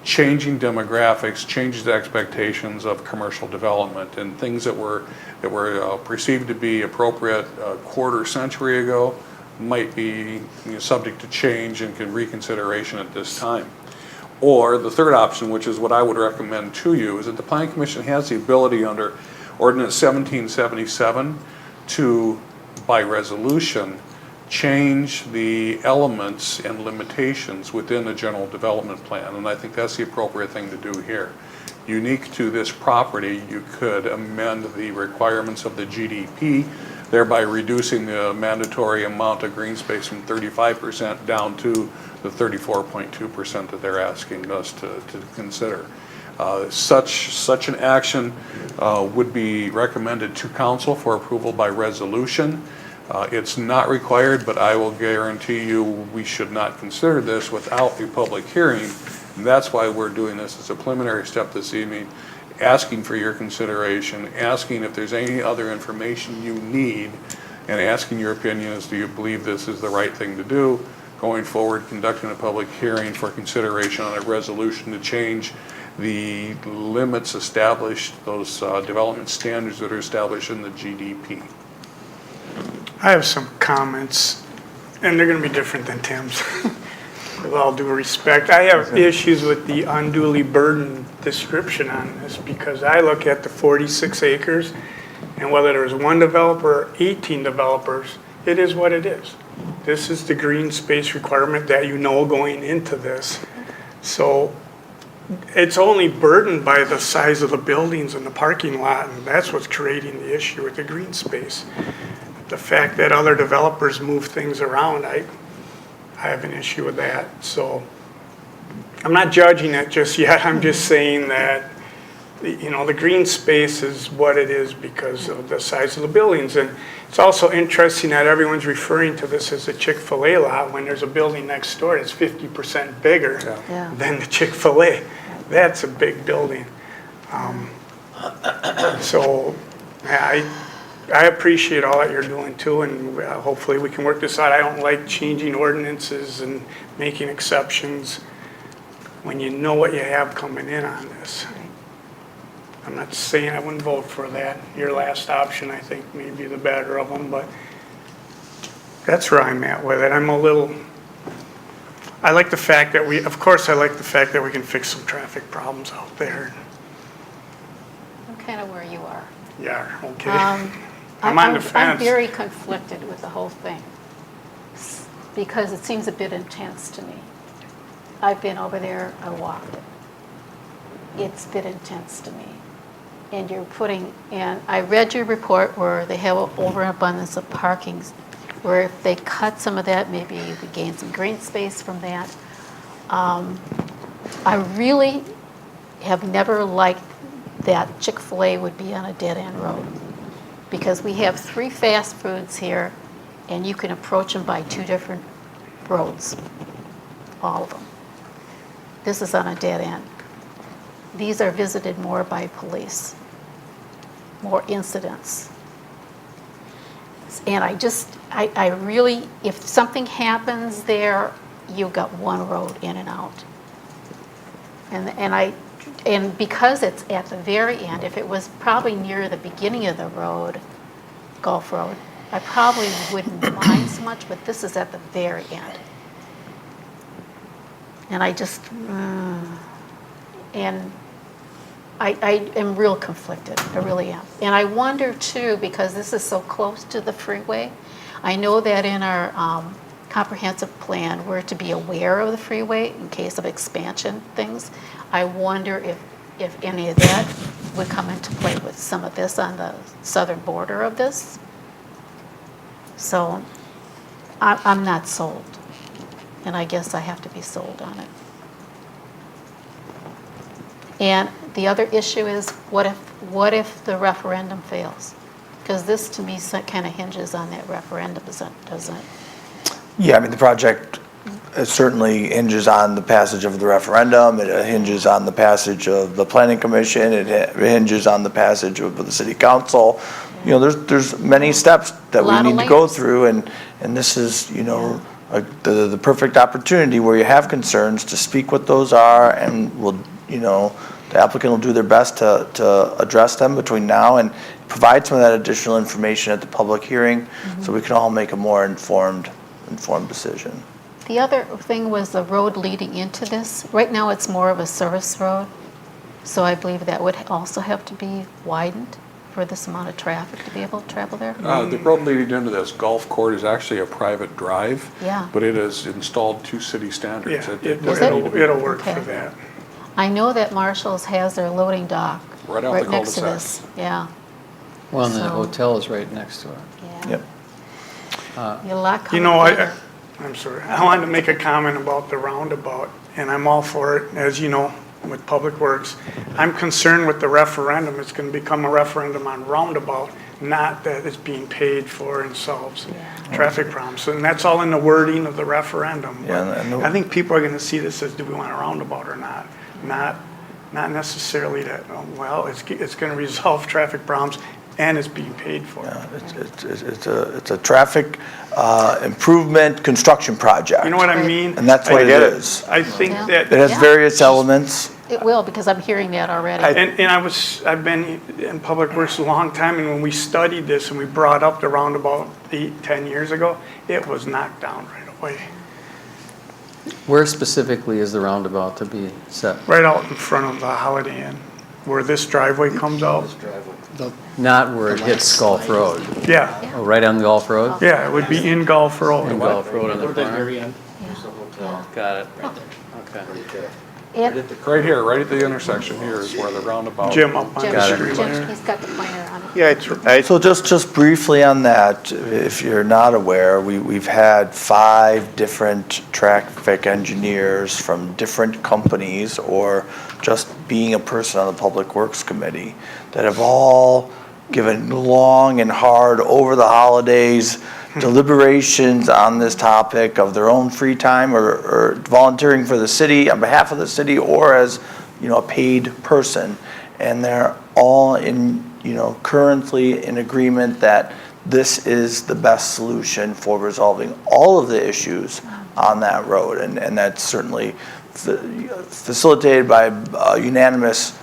changing demographics, changes the expectations of commercial development, and things that were perceived to be appropriate a quarter century ago might be subject to change and reconsideration at this time. Or the third option, which is what I would recommend to you, is that the Planning Commission has the ability under Ordinance 1777 to, by resolution, change the elements and limitations within the general development plan, and I think that's the appropriate thing to do here. Unique to this property, you could amend the requirements of the GDP, thereby reducing the mandatory amount of green space from 35% down to the 34.2% that they're asking us to consider. Such an action would be recommended to council for approval by resolution. It's not required, but I will guarantee you we should not consider this without a public hearing. And that's why we're doing this as a preliminary step this evening, asking for your consideration, asking if there's any other information you need, and asking your opinion as do you believe this is the right thing to do. Going forward, conducting a public hearing for consideration on a resolution to change the limits established, those development standards that are established in the GDP. I have some comments, and they're going to be different than Tim's, with all due respect. I have issues with the unduly burdened description on this, because I look at the 46 acres, and whether there's one developer or 18 developers, it is what it is. This is the green space requirement that going into this. So it's only burdened by the size of the buildings and the parking lot, and that's what's creating the issue with the green space. The fact that other developers move things around, I have an issue with that. So I'm not judging it just yet. I'm just saying that, the green space is what it is because of the size of the buildings. And it's also interesting that everyone's referring to this as a Chick-fil-A lot when there's a building next door that's 50% bigger than the Chick-fil-A. That's a big building. So I appreciate all that you're doing too, and hopefully we can work this out. I don't like changing ordinances and making exceptions when you know what you have coming in on this. I'm not saying I wouldn't vote for that. Your last option, I think, may be the better of them, but that's where I'm at with it. I like the fact that we can fix some traffic problems out there. I'm kind of where you are. Yeah, okay. I'm on the fence. I'm very conflicted with the whole thing because it seems a bit intense to me. I've been over there, I walked it. It's a bit intense to me. And I read your report where they have an overabundance of parkings, where if they cut some of that, maybe you could gain some green space from that. I really have never liked that Chick-fil-A would be on a dead-end road, because we have 3 fast foods here, and you can approach them by 2 different roads, all of them. This is on a dead end. These are visited more by police, more incidents. And I really, if something happens there, you've got one road in and out. And I And because it's at the very end, if it was probably near the beginning of the road, Gulf Road, I probably wouldn't mind so much, but this is at the very end. And I just, and I am real conflicted, I really am. And I wonder too, because this is so close to the freeway, I know that in our comprehensive plan, we're to be aware of the freeway in case of expansion things. I wonder if any of that would come into play with some of this on the southern border of this. So I'm not sold, and I guess I have to be sold on it. And the other issue is, what if the referendum fails? Because this, to me, kind of hinges on that referendum, doesn't it? Yeah, I mean, the project certainly hinges on the passage of the referendum, it hinges on the passage of the planning commission, it hinges on the passage of the city council. You know, there's many steps that we need to go through, and this is, you know, the perfect opportunity where you have concerns to speak what those are, and will, you know, the applicant will do their best to address them between now and provide some of that additional information at the public hearing, so we can all make a more informed decision. The other thing was the road leading into this. Right now, it's more of a service road, so I believe that would also have to be widened for this amount of traffic to be able to travel there. The road leading into this golf court is actually a private drive. Yeah. But it is installed to city standards. Yeah, It doesn't need to be- it'll work for Okay. that. I know that Marshall's has their loading dock Right out the next to cul-de-sac. this. Yeah, Well, and the So- hotel is right next to it. yeah. Yep. A lot You coming know, together. I'm sorry, I wanted to make a comment about the roundabout, and I'm all for it, as you know, with Public Works. I'm concerned with the referendum, it's gonna become a referendum on roundabout, not that it's being paid for and solves traffic problems. And that's all in the wording of the referendum. Yeah, But and the- I think people are gonna see this as, do we want a roundabout or not? Not necessarily that, oh, well, it's gonna resolve traffic problems and it's being paid for. Yeah, it's a traffic improvement construction project. You know what I mean? And that's what it is. I think Yeah. that. It has Yeah. various elements. It will, because I'm hearing that already. And I've been in Public Works a long time, and when we studied this and we brought up the roundabout 8-10 years ago, it was knocked down right away. Where specifically is the roundabout to be set? Right out in front of the Holiday Inn, where this driveway comes out. Not where it hits Gulf Road. Yeah, Oh, right on Gulf Road? yeah, it would be in Gulf Road. Gulf Road on the corner. Very end. Got it. Okay. And Right here, right at the intersection here is where the roundabout. Jim up on Jim, the Got it. street Jim, there. he's got the pointer on it. Yeah, So just briefly on that, if you're not aware, we've had 5 different traffic engineers from different companies, or just being a person on the Public Works Committee, that have all given long and hard over the holidays deliberations on this topic of their own free time, or volunteering for the city, on behalf of the city, or as, you know, a paid person. And they're all currently in agreement that this is the best solution for resolving all of the issues on that road. And that's certainly facilitated by a unanimous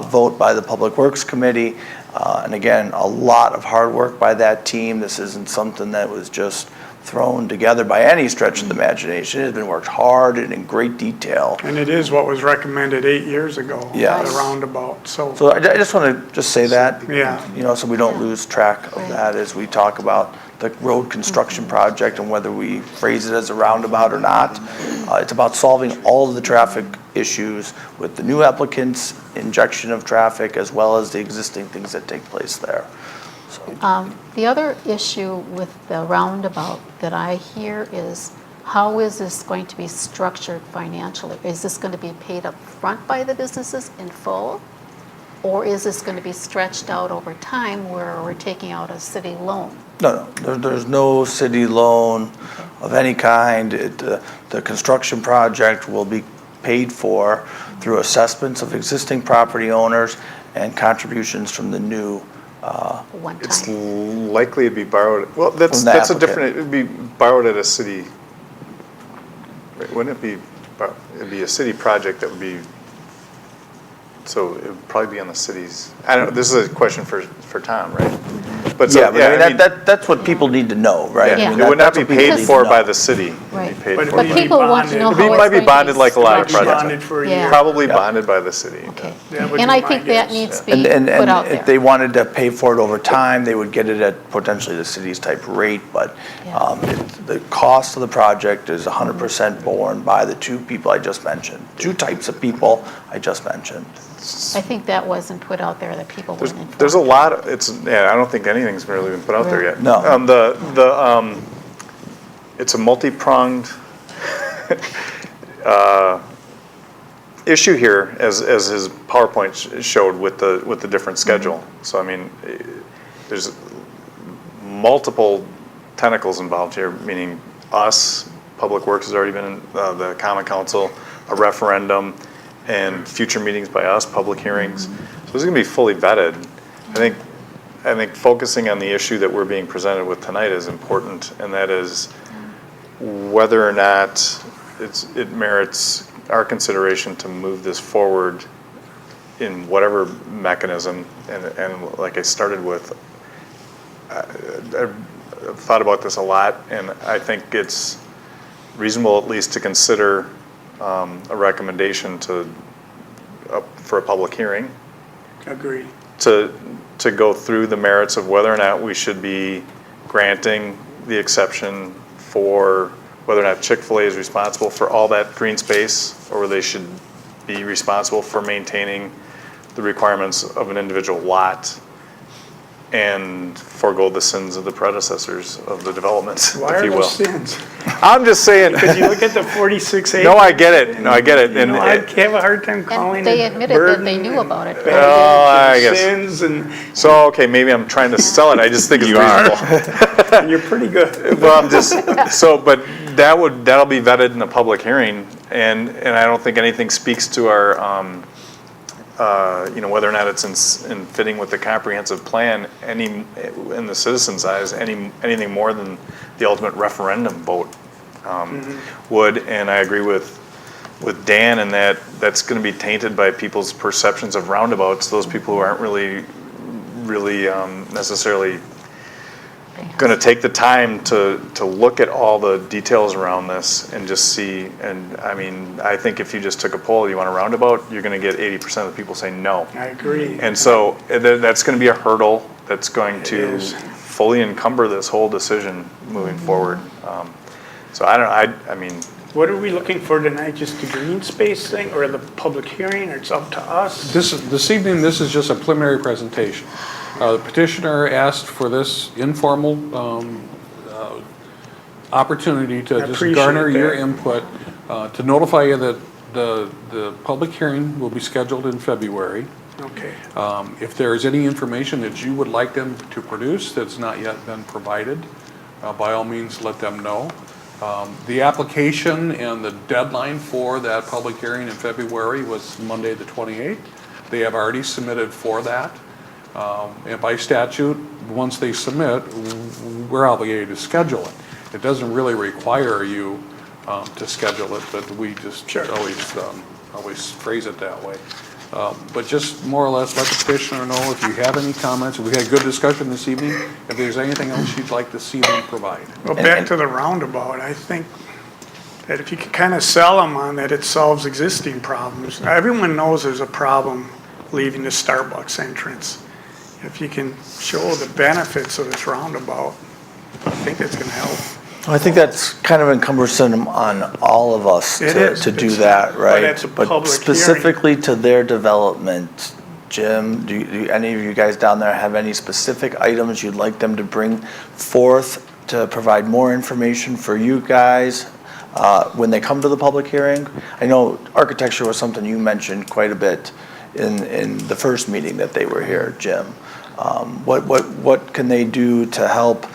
vote by the Public Works Committee. And again, a lot of hard work by that team. This isn't something that was just thrown together by any stretch of the imagination. It has been worked hard and in great detail. And it is what was recommended 8 years ago. Yes. The roundabout, so, So I just want to say that, yeah. so we don't lose track of that as we talk about the road construction project and whether we phrase it as a roundabout or not. It's about solving all of the traffic issues with the new applicants' injection of traffic, as well as the existing things that take place there. The other issue with the roundabout that I hear is, how is this going to be structured financially? Is this going to be paid up front by the businesses in full? Or is this going to be stretched out over time where we're taking out a city loan? No, there's no city loan of any kind. The construction project will be paid for through assessments of existing property owners and contributions from the new. One it's time? likely to be borrowed, well, that's From the a applicant. different, it'd be borrowed at a city, right, wouldn't it be, it'd be a city project that would be So it would probably be on the cities. I don't, this is a question for Tom, right? But so, Yeah, but I mean, that's what people need to know, right? Yeah. I mean, It would not that's be what people paid need to for know. by the city. It'd be Right. paid But for But Maybe by- people want to know bonded. how It it's might be going to bonded like a lot of Might be projects. bonded for a Yeah. year. Probably Yeah. bonded by the city. Okay. That would And be I my think that guess. needs to And, be and, put out and if they there. wanted to pay for it over time, they would get it at potentially the city's type rate, but Yeah. the cost of the project is 100% borne by the two people I just mentioned, two types of people I just mentioned. I think that wasn't put out there, that people weren't informed. There's a lot, yeah, I don't think anything's really been put out there yet. No. It's a multi-pronged issue here, as his PowerPoint showed with the different schedule. So, I mean, there's multiple tentacles involved here, meaning us, Public Works has already been in, the Common Council, a referendum, and future meetings by us, public hearings. So this is gonna be fully vetted. I think focusing on the issue that we're being presented with tonight is important, and that is whether or not it merits our consideration to move this forward in whatever mechanism. And like I started with, I've thought about this a lot, and I think it's reasonable at least to consider a recommendation for a public hearing Agreed. to go through the merits of whether or not we should be granting the exception for whether or not Chick-fil-A is responsible for all that green space, or they should be responsible for maintaining the requirements of an individual lot and forego the sins of the predecessors of the development, Why if are you will. those sins? I'm just saying. Because you look at the 46 acres. No, I get it. No, I get it. You And know, I have a hard time calling And it they admitted that they knew about it. Oh, I guess. Sins and So, okay, maybe I'm trying to sell it. I just think it's reasonable. and you're pretty good. Well, I'm just, but that'll be vetted in a public hearing, and I don't think anything speaks to our, whether or not it's in fitting with the comprehensive plan, in the citizens' eyes, anything more than the ultimate referendum vote would. And I agree with Dan in that that's going to be tainted by people's perceptions of roundabouts, those people who aren't really necessarily going to take the time to look at all the details around this and just see. And I mean, I think if you just took a poll, you want a roundabout, you're going to get 80% of the people saying no. I agree. And so that's going to be a hurdle that's going to is. fully encumber this whole decision moving forward. So I mean, What are we looking for tonight? Just the green space thing or the public hearing, or it's up to us? This evening, this is just a preliminary presentation. The petitioner asked for this informal opportunity to I just appreciate garner your that. input, to notify you that the public hearing will be scheduled in February. Okay. If there is any information that you would like them to produce that's not yet been provided, by all means, let them know. The application and the deadline for that public hearing in February was Monday, the 28th. They have already submitted for that. And by statute, once they submit, we're obligated to schedule it. It doesn't really require you to schedule it, but we just always phrase it that way. But just more or less let the petitioner know if you have any comments. We had a good discussion this evening. If there's anything else you'd like to see them provide. Well, back to the roundabout, I think that if you could kind of sell them on that, it solves existing problems. Everyone knows there's a problem leaving the Starbucks entrance. If you can show the benefits of this roundabout, I think it's going to help. I think that's kind of cumbersome on all of us It to is. do It's- that, right? but it's a public specifically to their development, Jim, do any of you guys down there have any specific items you'd like them to bring forth to provide more information for you guys when they come to the public hearing? I know architecture was something you mentioned quite a bit in the first meeting that they were here, Jim. What can they do to help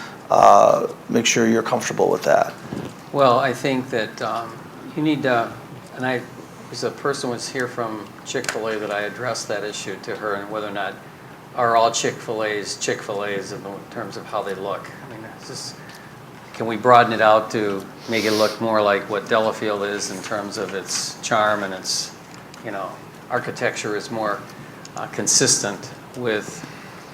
make sure you're comfortable with that? Well, I think that you need to, and as a person was here from Chick-fil-A, that I addressed that issue to her, and whether or not are all Chick-fil-A's in terms of how they look. I mean, can we broaden it out to make it look more like what Delafield is in terms of its charm and its, architecture is more consistent with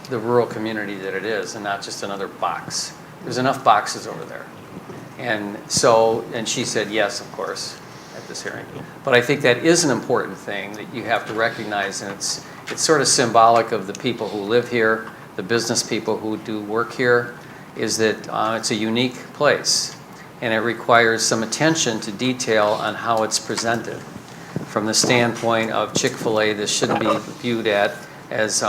the rural community that it is, and not just another box. There's enough boxes over there. And so, and she said yes, of course, at this hearing. But I think that is an important thing that you have to recognize, and it's sort of symbolic of the people who live here, the business people who do work here, is that it's a unique place, and it requires some attention to detail on how it's presented. From the standpoint of Chick-fil-A, this shouldn't be viewed at as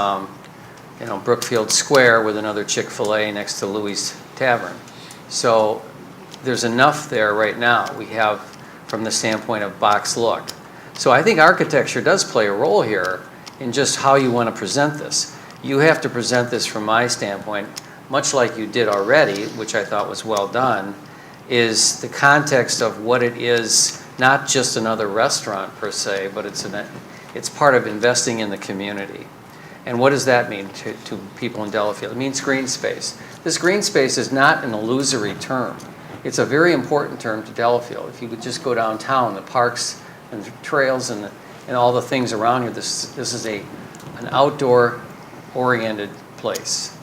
Brookfield Square with another Chick-fil-A next to Louis Tavern. So there's enough there right now. We have from the standpoint of box look. So I think architecture does play a role here in just how you want to present this. You have to present this from my standpoint, much like you did already, which I thought was well done, is the context of what it is, not just another restaurant per se, but it's part of investing in the community. And what does that mean to people in Delafield? It means green space. This green space is not an illusory term. It's a very important term to Delafield. If you would just go downtown, the parks and the trails and all the things around here, this is an outdoor-oriented place.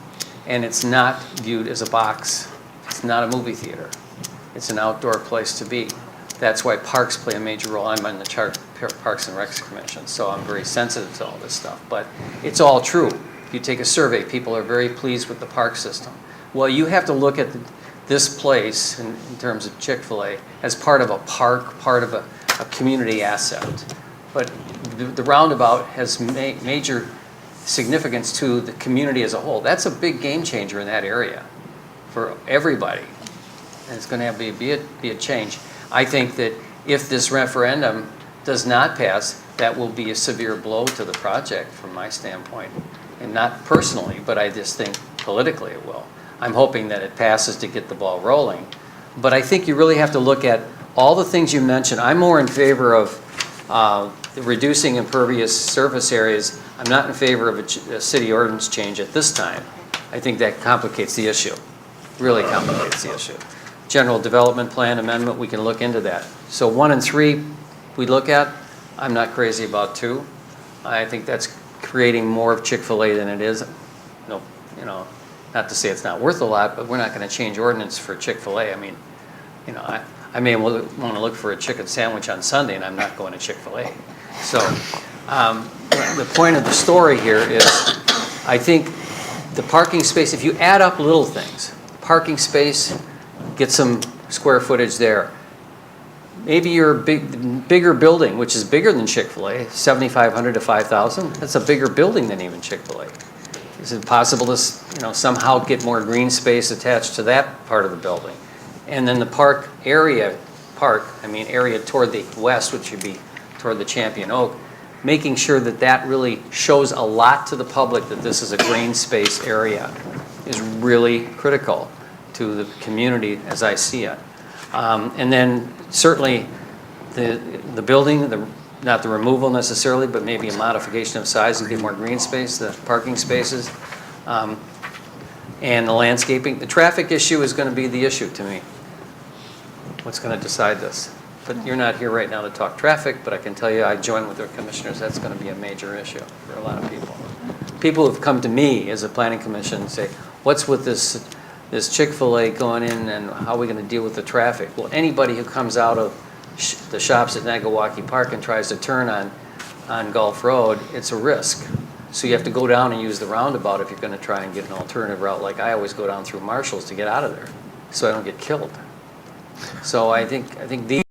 And it's not viewed as a box. It's not a movie theater. It's an outdoor place to be. That's why parks play a major role. I'm on the Parks and Recs Commission, so I'm very sensitive to all this stuff. But it's all true. If you take a survey, people are very pleased with the park system. Well, you have to look at this place in terms of Chick-fil-A as part of a park, part of a community asset. But the roundabout has major significance to the community as a whole. That's a big game changer in that area for everybody. And it's going to be a change. I think that if this referendum does not pass, that will be a severe blow to the project from my standpoint. And not personally, but I just think politically it will. I'm hoping that it passes to get the ball rolling. But I think you really have to look at all the things you mentioned. I'm more in favor of reducing impervious surface areas. I'm not in favor of a city ordinance change at this time. I think that complicates the issue, really complicates the issue. General development plan amendment, we can look into that. So 1 and 3 we look at. I'm not crazy about 2. I think that's creating more of Chick-fil-A than it is. No, not to say it's not worth a lot, but we're not going to change ordinance for Chick-fil-A. I mean, I may want to look for a chicken sandwich on Sunday, and I'm not going to Chick-fil-A. So the point of the story here is, I think the parking space, if you add up little things, parking space, get some square footage there. Maybe your bigger building, which is bigger than Chick-fil-A, 7,500 to 5,000. That's a bigger building than even Chick-fil-A. Is it possible to somehow get more green space attached to that part of the building? And then the area toward the west, which would be toward the Champion Oak, making sure that really shows a lot to the public that this is a green space area is really critical to the community as I see it. And then certainly the building, not the removal necessarily, but maybe a modification of size and get more green space, the parking spaces, and the landscaping. The traffic issue is going to be the issue to me. What's going to decide this? But you're not here right now to talk traffic, but I can tell you I join with the commissioners. That's going to be a major issue for a lot of people. People have come to me as a planning commission and say, what's with this Chick-fil-A going in and how are we going to deal with the traffic? Well, anybody who comes out of the shops at Nagawaki Park and tries to turn on Gulf Road, it's a risk. So you have to go down and use the roundabout if you're going to try and get an alternative route. Like I always go down through Marshall's to get out of there so I don't get killed. So I think these